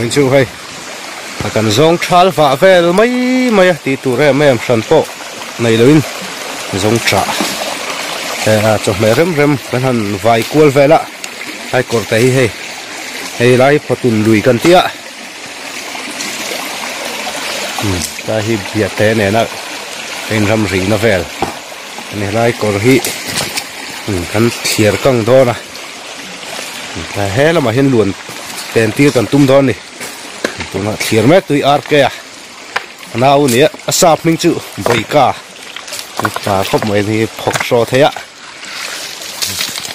mình chú hay cần giống chal vạ về mấy tí tụ ra mấy em sẵn bộ này lên giống trả cho mấy rem cái hẳn vài cuốn về lại hai cột tay hay lại phát tuần lùi cần tía ta hi bịa té này nè bên râm rì nó về này lại cột hi cần thiệt căng đó nè là hết là mà hiện luôn tiền tiêu cần tung đó này tụi nó thiệt mấy tụi ar kia nào nè sáp mình chịu bày cả và khóc mấy thì phọc so thế ạ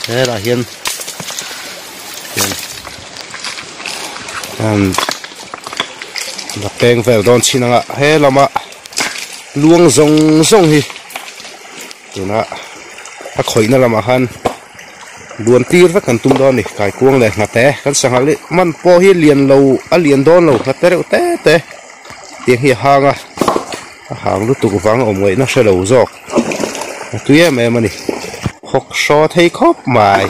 thế là hiện là bèn về đón xin ạ thế là mà luông rong hi tụi nó khỏi nó là mà han buồn tiêu rất cần tung đó này cái cuông này ngặt té kan sang hali man po hi liền lâu liền đón lâu ngặt té té tiếng hi hàng lúc tụ vắng ở ngoài nó sẽ lâu rồi tuy em mà này học so thấy khóc mày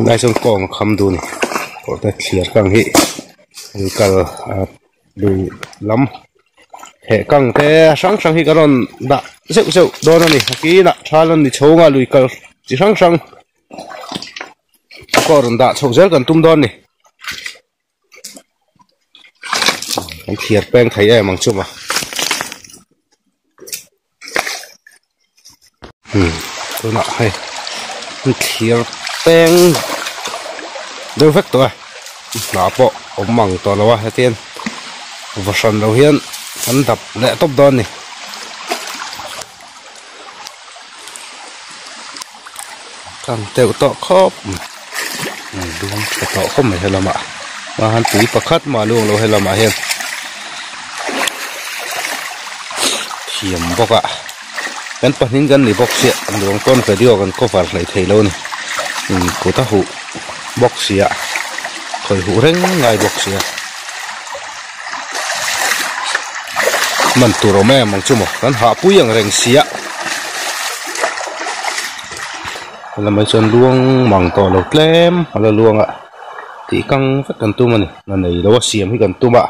đây xong còn khăm đun có thể thiệt căng hi rồi cả đủ lắm hệ căng thế sáng hi cái đòn đã dịu đó này cái đã cha lên thì châu ngà lùi cả chỉ sáng có đòn đã châu rất gần tung đòn này anh thiệt bèn thấy em mang chụp à tôi nọ hay thiệt bèn đâu vất rồi nọ bộ ông măng to là hết tiền và sân đầu hiên anh tập lẹ top đòn này càng tiêu tọ khóc đúng cái tọ không phải là mà hắn túi bạc khát mà luôn rồi hay là mà hiền thiểm bọc ạ cái phần hình gần này bọc xịa đúng con phải điều còn có phải lấy thầy lâu này cố ta hụ bọc xịa khỏi hụ reng ngay bọc xịa mình tụ rồi mẹ mong chung một cái hạ bùi yang reng xịa là mấy chân luông mỏng to lột lem hoặc là luông ạ thì căng rất cần tu mà này là này đâu xiêm hay cần tu bạ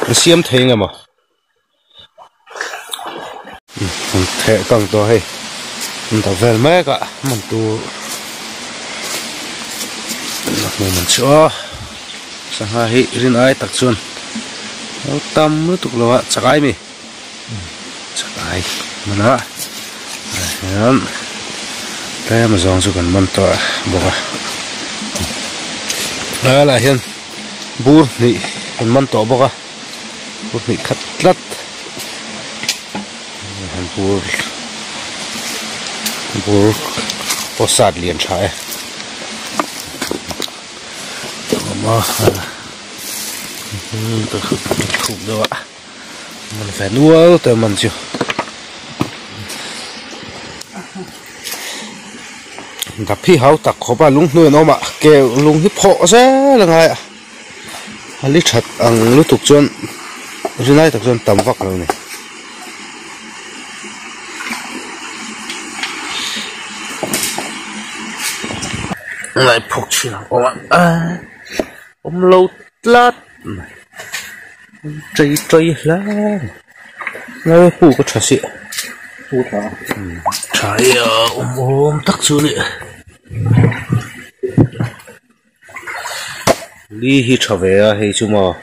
nó xiêm thế ngay mà thế căng to hay mình ta về mấy cả mình tu mình chưa sang hai riêng ai tắc xuân tâm nó tục lo chắc ai mi chắc ai mà nó thế mà dòng cho cần mặn to bọc à là hiện bùn nị cần mặn to bọc à bùn nị khát lát bùn bò sát liền trái mà tôi không đâu ạ mình phải nuôi từ mình chứ gặp phi hậu tặc khó ba lúng nuôi nó mà kêu lúng hip họ ra là ngay ạ lít chặt ăn lút tục chân rồi này tập chân tầm vóc rồi này lại phục chuyện của bạn ông lâu lát chơi lá ngay phụ có trà sữa phụ trà trái ôm tắc xuống nè đi hi trở về hay chú mò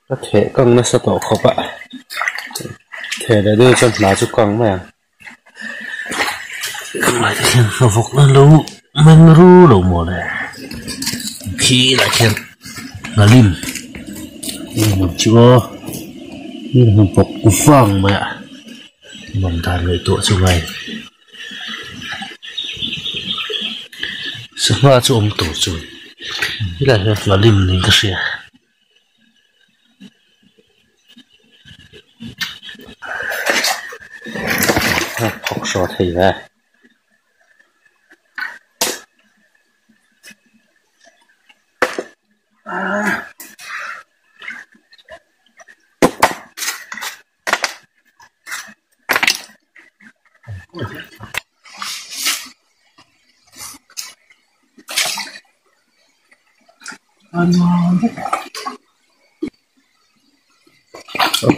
có thể căng nó sẽ tổ khóc ạ thể để đưa cho lá chú căng mà không lại thì nó phục nó lâu mình ru đầu mùa này khi lại thiên là lim nhưng mà chưa như là một cục vàng mà mình ta người tội trong này sẽ hoa cho ông tổ rồi như là lim nên cái gì học sò thầy ra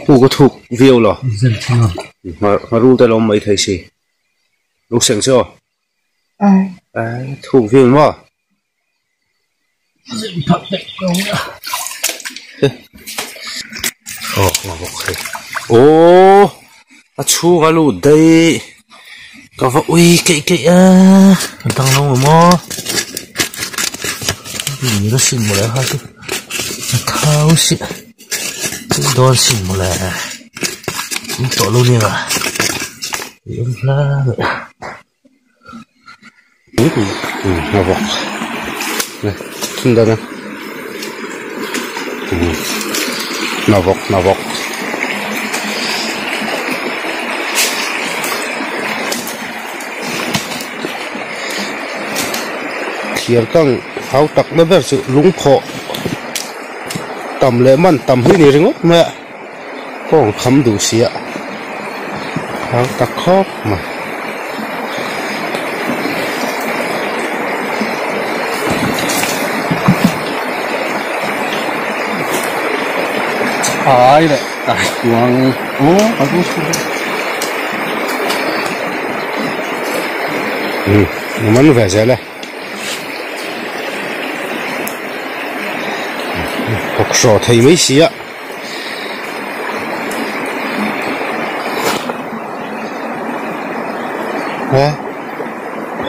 Cô có thuộc viêu rồi mà ru tay lòng mấy thầy gì lúc sáng chưa thuộc viêu mà ô chú cái lù đây có vợ uy cái tăng lâu mà gì nó xin một lại hai cái tháo xịn đón xin một lại cũng tội luôn nha yếm lá vậy nó vọc này xin đây nè nó vọc thiệt căng háo tắc nó về sự lúng khổ tầm lệ man tầm hơi này rừng ốc mẹ con khắm đủ xịa háo tắc khóc mà ai đấy tại quang ô ở cũng mình về rồi đây học sổ thầy mấy xí ạ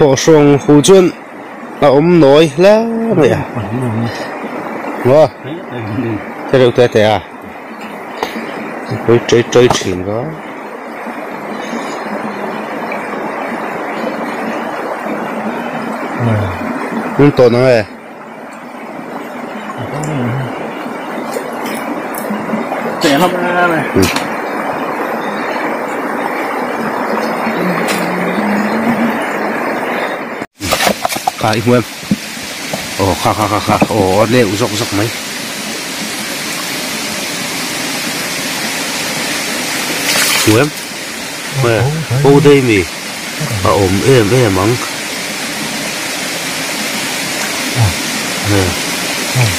học sổ hù chân là nói lá vậy à wow thế đâu thế à chơi chuyện đó nhưng tôi nói trẻ lắm này cái em ồ kha ồ leo dọc mấy em mẹ ô đây mì ôm em mắng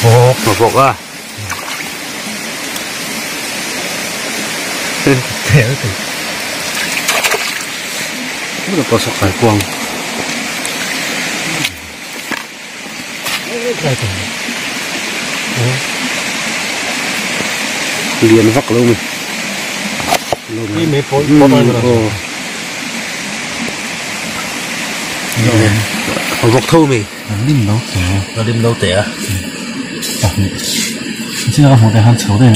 mà vọc à thế thì nó có sọc hải quang liền vắt luôn mình mấy phối nó vọc thâu mình nó đêm đâu tẻ chứ không phải hắn xấu đây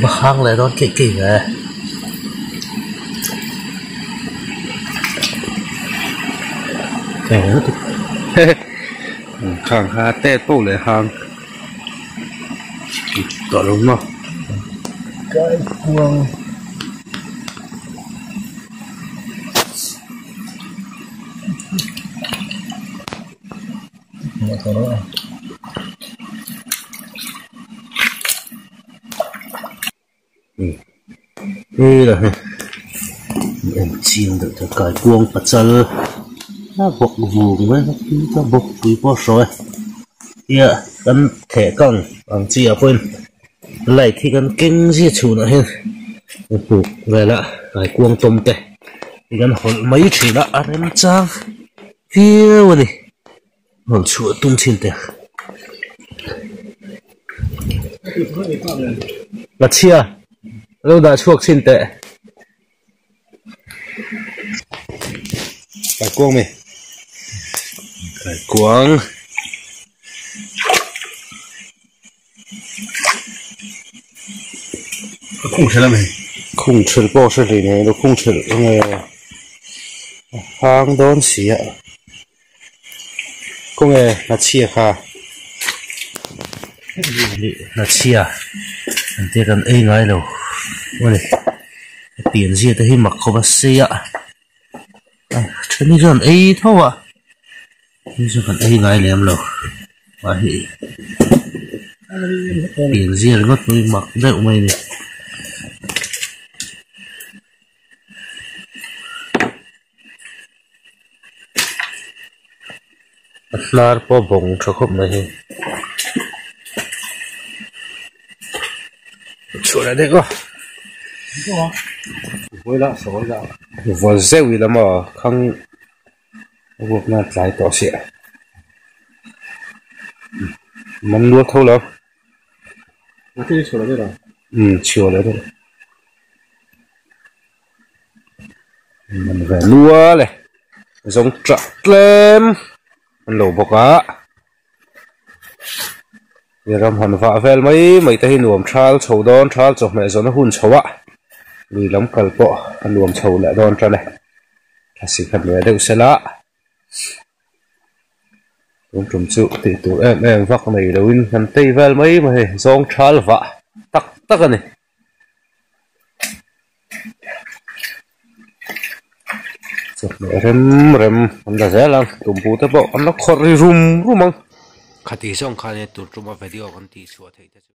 mà hang lại đón kỳ này kẻ hàng hà tê tô lại hàng tỏ đúng không cái quang đây là em chiên được cái cuông bắt chân nó bọc vùng với nó bọc quý bao rồi yeah con thẻ cong bằng chi ở bên lại thì con kinh gì chủ nữa hen buộc về là cái cuông tôm tệ thì con hồn mấy chỉ là ăn em trang phiêu này hồn chúa tung trên tệ là chia lâu đã chuộc trên tệ cái cuông này cái cuông không chơi làm gì không chơi bao chơi gì này nó không chơi nghe hàng đón xí ạ không nghe là chia ha là chia thế còn ấy ngay đâu ôi tiền gì tới mặc không bác sĩ ạ cho nên còn ấy thôi ạ nhưng còn ấy ngay là em đâu và thì tiền gì nó tôi mặc đậu mày này nar po bong tha khop mai hi chura de ko voi la soi la vol zewi la ma khang gục na trái tỏ xịa mắm nuốt thâu lắm cái chiều đấy rồi chiều đấy rồi mình về lúa này giống trật lên mình đổ bọc á giờ làm hoàn vạ về mấy tay nuông trál chầu đón trál chọc mẹ rồi nó hun chầu á lùi lắm cල් bọ ăn nuông chầu lại đón cho này là xịt khăn mẹ đều sẽ lá cũng trồng chịu thì tụi em vắt này đâu in gần tây về mấy mà giống trál vạ tắc tắc này chọc mẹ rem rem anh đã dễ lắm tụm bù tới bộ anh nó khori rum rum không khát thì xong khát này tụi chúng mà video còn tí xua thấy